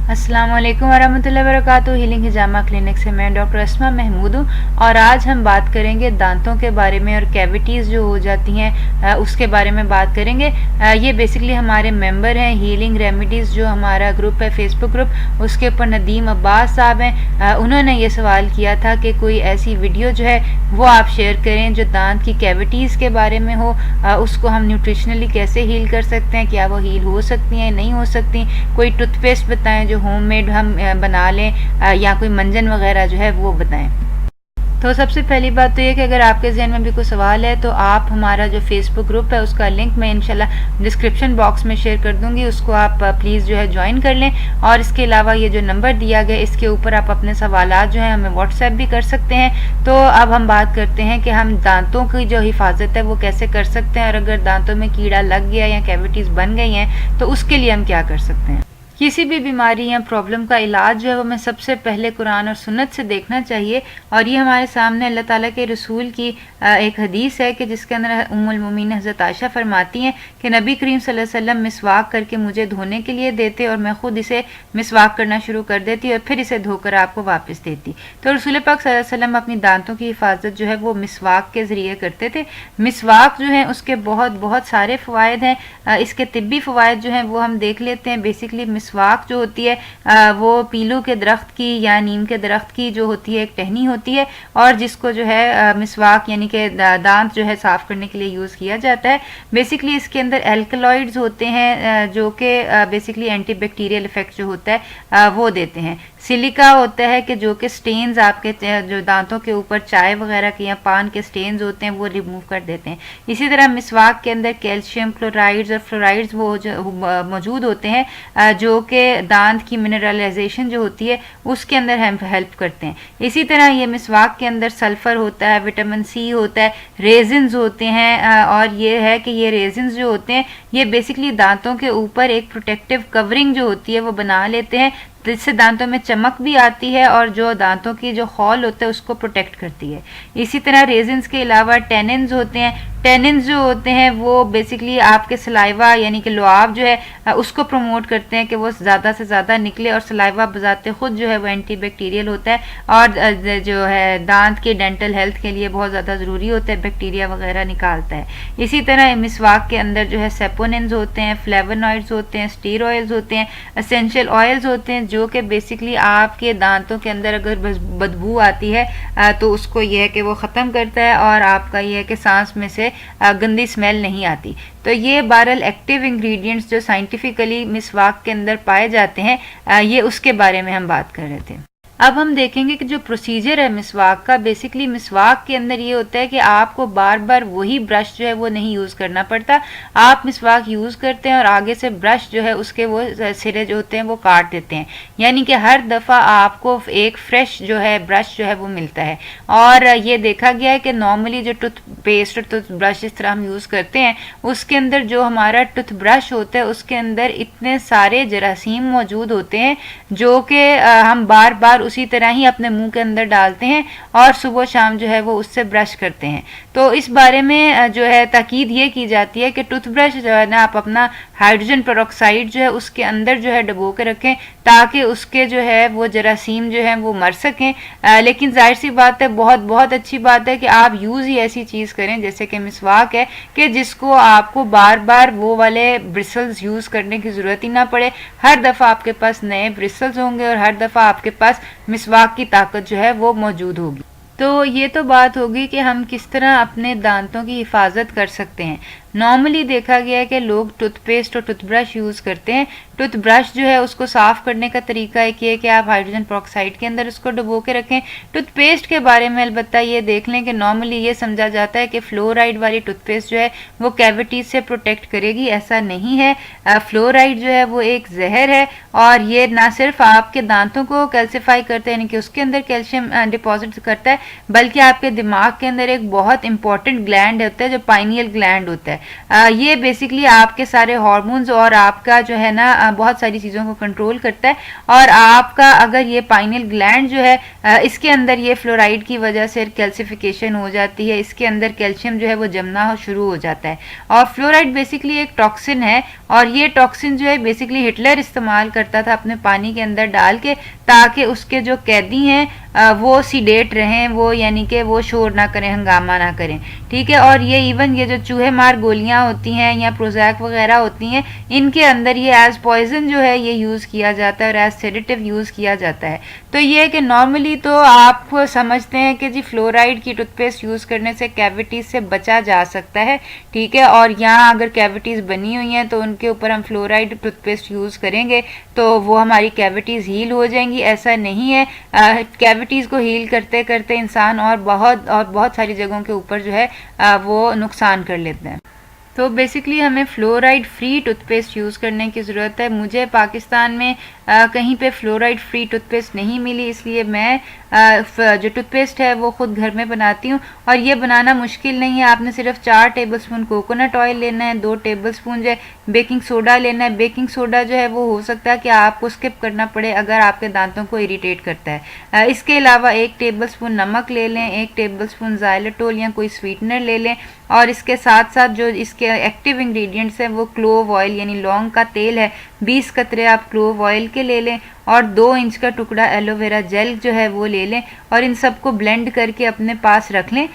अस्सलाम वालेकुम वरहमतुल्लाहि वबरकातुहू। हीलिंग हिजामा क्लिनिक से मैं डॉक्टर अस्मा महमूद हूँ और आज हम बात करेंगे दांतों के बारे में और कैविटीज़ जो हो जाती हैं उसके बारे में बात करेंगे। ये बेसिकली हमारे मेंबर हैं हीलिंग रेमेडीज़, जो हमारा ग्रुप है फेसबुक ग्रुप, उसके ऊपर नदीम अब्बास साहब हैं। उन्होंने ये सवाल किया था कि कोई ऐसी वीडियो जो है वो आप शेयर करें जो दांत की कैविटीज़ के बारे में हो, उसको हम न्यूट्रिशनली कैसे हील कर सकते हैं, क्या वो हील हो सकती हैं नहीं हो सकती। कोई टूथपेस्ट बताएं जो होममेड हम बना लें, या कोई मंजन वगैरह जो है वो बताएं। तो सबसे पहली बात तो ये कि अगर आपके जहन में भी कोई सवाल है तो आप हमारा जो फेसबुक ग्रुप है उसका लिंक मैं इंशाल्लाह डिस्क्रिप्शन बॉक्स में शेयर कर दूंगी, उसको आप प्लीज़ जो है ज्वाइन कर लें। और इसके अलावा ये जो नंबर दिया गया इसके ऊपर आप अपने सवालात जो है हमें व्हाट्सएप भी कर सकते हैं। तो अब हम बात करते हैं कि हम दांतों की जो हिफाजत है वो कैसे कर सकते हैं, और अगर दांतों में कीड़ा लग गया या कैविटीज़ बन गई हैं तो उसके लिए हम क्या कर सकते हैं। किसी भी बीमारी या प्रॉब्लम का इलाज जो है वो हमें सबसे पहले कुरान और सुन्नत से देखना चाहिए। और ये हमारे सामने अल्लाह ताला के रसूल की एक हदीस है कि जिसके अंदर उम्मुल मोमिनीन हज़रत आयशा फरमाती हैं कि नबी करीम सल्लल्लाहु अलैहि वसल्लम मिसवाक करके मुझे धोने के लिए देते और मैं खुद इसे मिसवाक करना शुरू कर देती और फिर इसे धोकर आपको वापस देती। तो रसूल पाक सल्लल्लाहु अलैहि वसल्लम अपनी दांतों की हिफाजत जो है वो मिसवाक के ज़रिए करते थे। मिसवाक जो है उसके बहुत सारे फ़वाइद हैं। इसके तिब्बी फ़वाइद जो हैं वो हम देख लेते हैं। बेसिकली मिसवाक जो होती है वो पीलू के दरख्त की या नीम के दरख्त की जो होती है एक टहनी होती है, और जिसको जो है मिसवाक यानी कि दांत जो है साफ़ करने के लिए यूज़ किया जाता है। बेसिकली इसके अंदर एल्कलॉइड्स होते हैं जो कि बेसिकली एंटीबैक्टीरियल इफेक्ट जो होता है वो देते हैं। सिलिका होता है कि जो कि स्टेन्स आपके जो दांतों के ऊपर चाय वगैरह के या पान के स्टेन्स होते हैं वो रिमूव कर देते हैं। इसी तरह मिसवाक के अंदर कैल्शियम क्लोराइड्स और फ्लोराइड्स वो मौजूद होते हैं जो कि दांत की मिनरलाइजेशन जो होती है उसके अंदर हम हेल्प करते हैं। इसी तरह ये मिसवाक के अंदर सल्फ़र होता है, विटामिन सी होता है, रेजिन्स होते हैं, और ये है कि ये रेजिन्स जो होते हैं ये बेसिकली दांतों के ऊपर एक प्रोटेक्टिव कवरिंग जो होती है वो बना लेते हैं, जिससे दांतों में चमक भी आती है और जो दांतों की जो खौल होता है उसको प्रोटेक्ट करती है। इसी तरह रेजिन्स के अलावा टेनिन्स होते हैं। टेनिन्स जो होते हैं वो बेसिकली आपके सलाइवा यानी कि लुआब जो है उसको प्रमोट करते हैं कि वो ज़्यादा से ज़्यादा निकले, और सलाइवा बजाते खुद जो है वो एंटीबैक्टीरियल होता है और जो है दांत के डेंटल हेल्थ के लिए बहुत ज़्यादा ज़रूरी होता है, बैक्टीरिया वगैरह निकालता है। इसी तरह मिसवाक के अंदर जो है सेपोनिन्स होते हैं, फ्लेवोनॉइड्स होते हैं, स्टीर ऑयल्स होते हैं, एसेंशियल ऑयल्स होते हैं जो कि बेसिकली आपके दांतों के अंदर अगर बदबू आती है तो उसको यह है कि वो ख़त्म करता है, और आपका यह है कि सांस में से गंदी स्मेल नहीं आती। तो ये 12 एक्टिव इंग्रेडिएंट्स जो साइंटिफिकली मिसवाक के अंदर पाए जाते हैं ये उसके बारे में हम बात कर रहे थे। अब हम देखेंगे कि जो प्रोसीजर है मिसवाक का, बेसिकली मिसवाक के अंदर ये होता है कि आपको बार बार वही ब्रश जो है वो नहीं यूज़ करना पड़ता। आप मिसवाक यूज़ करते हैं और आगे से ब्रश जो है उसके वो सिरे जो होते हैं वो काट देते हैं, यानी कि हर दफ़ा आपको एक फ्रेश जो है ब्रश जो है वो मिलता है। और ये देखा गया है कि नॉर्मली जो टूथपेस्ट और टूथब्रश इस तरह हम यूज़ करते हैं उसके अंदर जो हमारा टूथब्रश होता है उसके अंदर इतने सारे जरासीम मौजूद होते हैं जो कि हम बार बार उसी तरह ही अपने मुंह के अंदर डालते हैं और सुबह शाम जो है वो उससे ब्रश करते हैं। तो इस बारे में जो है ताकीद ये की जाती है कि टूथब्रश जो है ना आप अपना हाइड्रोजन पेरोक्साइड जो है उसके अंदर जो है डुबो के रखें ताकि उसके जो है वो जरासीम जो है वो मर सकें। लेकिन जाहिर सी बात है, बहुत अच्छी बात है कि आप यूज़ ही ऐसी चीज़ करें जैसे कि मिसवाक है कि जिसको आपको बार बार वो वाले ब्रिसल्स यूज़ करने की ज़रूरत ही ना पड़े। हर दफ़ा आपके पास नए ब्रिसल्स होंगे और हर दफ़ा आपके पास मिसवाक की ताकत जो है वो मौजूद होगी। तो ये तो बात होगी कि हम किस तरह अपने दांतों की हिफाजत कर सकते हैं। नॉर्मली देखा गया है कि लोग टूथपेस्ट और टूथब्रश यूज़ करते हैं। टूथब्रश जो है उसको साफ़ करने का तरीका एक ये है कि आप हाइड्रोजन पेरोक्साइड के अंदर उसको डुबो के रखें। टूथपेस्ट के बारे में अलबत्ता ये देख लें कि नॉर्मली ये समझा जाता है कि फ्लोराइड वाली टूथपेस्ट जो है वो कैविटीज़ से प्रोटेक्ट करेगी, ऐसा नहीं है। फ्लोराइड जो है वो एक जहर है और ये ना सिर्फ आपके दांतों को कैल्सीफाई करता है यानी कि उसके अंदर कैल्शियम डिपॉजिट करता है, बल्कि आपके दिमाग के अंदर एक बहुत इंपॉर्टेंट ग्लैंड होता है जो पाइनियल ग्लैंड होता है। ये बेसिकली आपके सारे हार्मोन्स और आपका जो है ना बहुत सारी चीज़ों को कंट्रोल करता है। और आपका अगर ये पाइनियल ग्लैंड जो है इसके अंदर ये फ्लोराइड की वजह से कैल्सिफिकेशन हो जाती है, इसके अंदर कैल्शियम जो है वो जमना शुरू हो जाता है। और फ्लोराइड बेसिकली एक टॉक्सिन है और ये टॉक्सिन जो है बेसिकली हिटलर इस्तेमाल करता था अपने पानी के अंदर डाल के, ताकि उसके जो कैदी हैं वो सीडेट रहें, वो यानी कि वो शोर ना करें, हंगामा ना करें, ठीक है। और ये इवन ये जो चूहे मार गोलियां होती हैं या प्रोजैक वगैरह होती हैं, इनके अंदर ये एज पॉइजन जो है ये यूज़ किया जाता है और एज सेडेटिव यूज़ किया जाता है। तो ये कि नॉर्मली तो आप समझते हैं कि जी फ्लोराइड की टूथपेस्ट यूज़ करने से कैविटीज़ से बचा जा सकता है, ठीक है। और यहाँ अगर कैविटीज़ बनी हुई हैं तो उनके ऊपर हम फ्लोराइड टूथपेस्ट यूज़ करेंगे तो वो हमारी कैविटीज़ हील हो जाएंगी, ऐसा नहीं है। कैविटीज़ को हील करते करते इंसान और बहुत सारी जगहों के ऊपर जो है वो नुकसान कर लेते हैं। तो बेसिकली हमें फ्लोराइड फ्री टूथपेस्ट यूज़ करने की ज़रूरत है। मुझे पाकिस्तान में कहीं पे फ्लोराइड फ्री टूथपेस्ट नहीं मिली, इसलिए मैं जो टूथपेस्ट है वो ख़ुद घर में बनाती हूँ। और ये बनाना मुश्किल नहीं है, आपने सिर्फ 4 टेबलस्पून कोकोनट ऑयल लेना है, 2 टेबलस्पून जो है बेकिंग सोडा लेना है। बेकिंग सोडा जो है वो हो सकता है कि आपको स्किप करना पड़े अगर आपके दांतों को इरिटेट करता है। इसके अलावा 1 टेबलस्पून नमक ले लें, 1 टेबलस्पून ज़ाइलेटोल या कोई स्वीटनर ले लें। और इसके साथ साथ जो इसके एक्टिव इंग्रेडिएंट्स हैं वो क्लोव ऑयल यानी लौंग का तेल है, 20 कतरे आप क्लोव ऑयल के ले लें और 2 इंच का टुकड़ा एलोवेरा जेल जो है वो ले लें और इन सबको ब्लेंड करके अपने पास रख लें।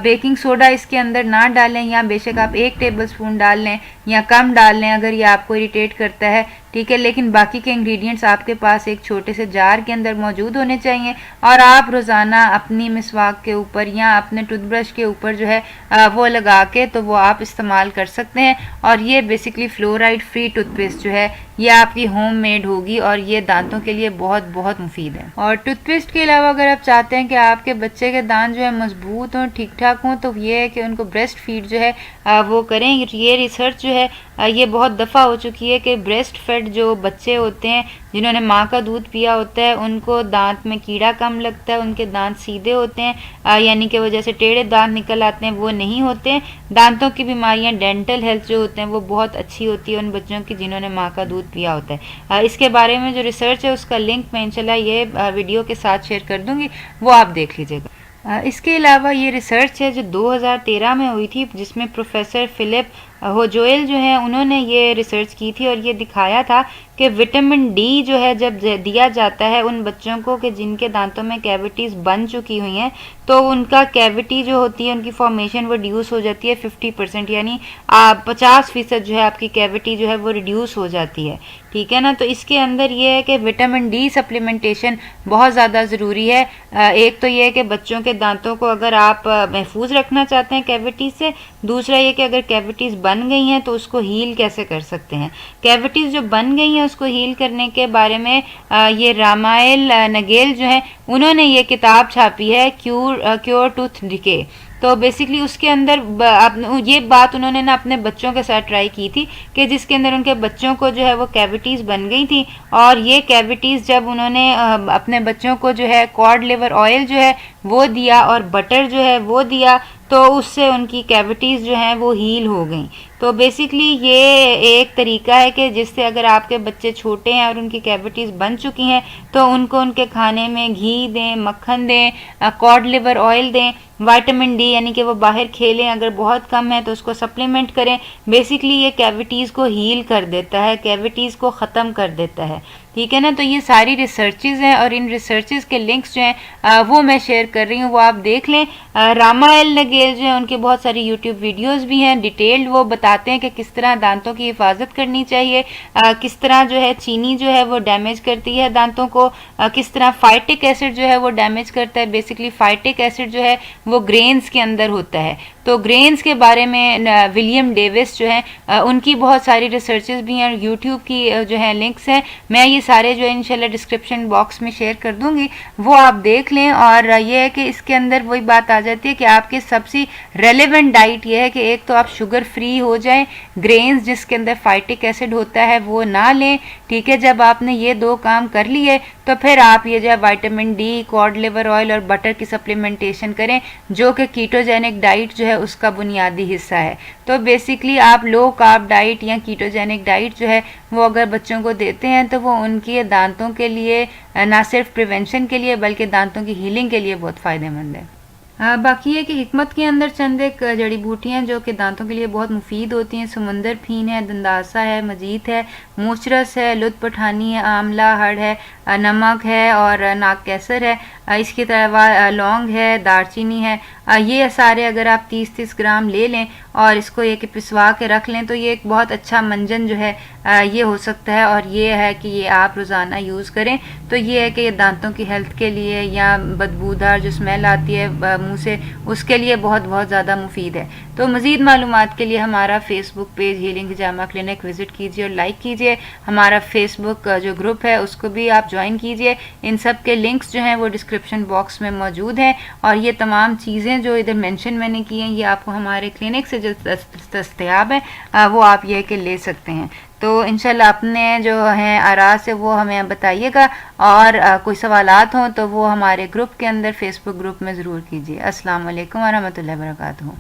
बेकिंग सोडा इसके अंदर ना डालें या बेशक आप 1 टेबलस्पून डाल लें या कम डाल लें अगर ये आपको इरिटेट करता है, ठीक है। लेकिन बाकी के इंग्रेडिएंट्स आपके पास एक छोटे से जार के अंदर मौजूद होने चाहिए और आप रोज़ाना अपनी मिसवाक के ऊपर या अपने टूथब्रश के ऊपर जो है वो लगा के तो वो आप इस्तेमाल कर सकते हैं। और ये बेसिकली फ्लोराइड फ्री टूथपेस्ट जो है ये आपकी होम मेड होगी और ये दांतों के लिए बहुत बहुत मुफीद है। और टूथपेस्ट के अलावा अगर आप चाहते हैं कि आपके बच्चे के दांत जो है मजबूत हों, ठीक ठाक हों, तो ये है कि उनको ब्रेस्ट फीड जो है वो करें। ये रिसर्च जो है ये बहुत दफ़ा हो चुकी है कि ब्रेस्ट फेड जो बच्चे होते हैं जिन्होंने माँ का दूध पिया होता है उनको दांत में कीड़ा कम लगता है, उनके दांत सीधे होते हैं, यानी कि वो जैसे टेढ़े दांत निकल आते हैं वो नहीं होते हैं। दांतों की बीमारियां, डेंटल हेल्थ जो होते हैं वो बहुत अच्छी होती है उन बच्चों की जिन्होंने माँ का दूध पिया होता है। इसके बारे में जो रिसर्च है उसका लिंक मैं इंशाल्लाह ये वीडियो के साथ शेयर कर दूंगी, वो आप देख लीजिएगा। इसके अलावा ये रिसर्च है जो 2013 में हुई थी जिसमें प्रोफेसर फिलिप होजोएल जो है उन्होंने ये रिसर्च की थी और ये दिखाया था कि विटामिन डी जो है जब दिया जाता है उन बच्चों को कि जिनके दांतों में कैविटीज़ बन चुकी हुई हैं तो उनका कैविटी जो होती है उनकी फॉर्मेशन वो रिड्यूस हो जाती है 50%, यानी 50% जो है आपकी कैविटी जो है वो रिड्यूस हो जाती है, ठीक है ना। तो इसके अंदर ये है कि विटामिन डी सप्लीमेंटेशन बहुत ज़्यादा ज़रूरी है। एक तो ये है कि बच्चों के दांतों को अगर आप महफूज रखना चाहते हैं कैविटीज़ से, दूसरा ये कि अगर कैविटीज़ बन गई हैं तो उसको हील कैसे कर सकते हैं। कैविटीज़ जो बन गई हैं उसको हील करने के बारे में ये रामायल नगेल जो है उन्होंने ये किताब छापी है क्योर टूथ डिके। तो बेसिकली उसके अंदर ये बात उन्होंने ना अपने बच्चों के साथ ट्राई की थी कि जिसके अंदर उनके बच्चों को जो है वो कैविटीज़ बन गई थी और ये कैविटीज़ जब उन्होंने अपने बच्चों को जो है कॉड लिवर ऑयल जो है वो दिया और बटर जो है वो दिया तो उससे उनकी कैविटीज़ जो हैं वो हील हो गई। तो बेसिकली ये एक तरीका है कि जिससे अगर आपके बच्चे छोटे हैं और उनकी कैविटीज़ बन चुकी हैं तो उनको उनके खाने में घी दें, मक्खन दें, कॉड लिवर ऑयल दें, विटामिन डी यानी कि वो बाहर खेलें, अगर बहुत कम है तो उसको सप्लीमेंट करें। बेसिकली ये कैविटीज़ को हील कर देता है, कैविटीज़ को ख़त्म कर देता है, ठीक है ना। तो ये सारी रिसर्चेज हैं और इन रिसर्चेज के लिंक्स जो हैं वो मैं शेयर कर रही हूँ, वो आप देख लें। रामायल नगेल जो है उनके बहुत सारी यूट्यूब वीडियोस भी हैं, डिटेल्ड वो बताते हैं कि किस तरह दांतों की हिफाजत करनी चाहिए, किस तरह जो है चीनी जो है वो डैमेज करती है दांतों को, किस तरह फाइटिक एसिड जो है वो डैमेज करता है। बेसिकली फाइटिक एसिड जो है वो ग्रेन्स के अंदर होता है, तो ग्रेन्स के बारे में विलियम डेविस जो है उनकी बहुत सारी रिसर्चेज भी हैं, यूट्यूब की जो है लिंक्स हैं, मैं ये सारे जो है इंशाल्लाह डिस्क्रिप्शन बॉक्स में शेयर कर दूंगी, वो आप देख लें। और ये है कि इसके अंदर वही बात आ जाती है कि आपके सबसे रेलेवेंट डाइट ये है कि एक तो आप शुगर फ्री हो जाएं, ग्रेन्स जिसके अंदर फाइटिक एसिड होता है वो ना लें, ठीक है, जब आपने ये 2 काम कर लिए तो फिर आप ये जो है vitamin D, cod liver oil और बटर की सप्लीमेंटेशन करें, जो कि कीटोजेनिक डाइट जो है उसका बुनियादी हिस्सा है। तो बेसिकली आप लो कार्ब डाइट या कीटोजेनिक डाइट जो है वो अगर बच्चों को देते हैं तो वो उनके दांतों के लिए ना सिर्फ प्रिवेंशन के लिए बल्कि दांतों की हीलिंग के लिए बहुत फ़ायदेमंद है। बाकी है कि हिकमत के अंदर चंद एक जड़ी बूटियाँ जो कि दांतों के लिए बहुत मुफीद होती हैं। समुंदर फीन है, दंदासा है, मजीद है, मूचरस है, लुत्फ पठानी है, आंवला, हड़ है, नमक है और नाक कैसर है। इसके अलावा लौंग है, दारचीनी है। ये सारे अगर आप 30-30 ग्राम ले लें और इसको ये कि पिसवा के रख लें तो ये एक बहुत अच्छा मंजन जो है ये हो सकता है। और ये है कि ये आप रोज़ाना यूज़ करें तो ये है कि ये दांतों की हेल्थ के लिए या बदबूदार जो स्मेल आती है मुँह से, उसके लिए बहुत बहुत ज़्यादा मुफीद है। तो मज़ीद मालूमात के लिए हमारा फेसबुक पेज हीलिंग हिजामा क्लिनिक विज़िट कीजिए और लाइक कीजिए। हमारा फेसबुक जो ग्रुप है उसको भी आप ज्वाइन कीजिए। इन सब के लिंक्स जो हैं वो डिस्क्रिप्शन बॉक्स में मौजूद हैं। और ये तमाम चीज़ें जो इधर मेंशन मैंने की हैं ये आपको हमारे क्लिनिक से जो दस्तयाब हैं वो आप ये के ले सकते हैं। तो इंशाल्लाह अपने जो हैं आरा से वो हमें बताइएगा और कोई सवालात हों तो वो हमारे ग्रुप के अंदर फेसबुक ग्रुप में ज़रूर कीजिए। अस्सलाम वालेकुम व रहमतुल्लाहि व बरकातुहू।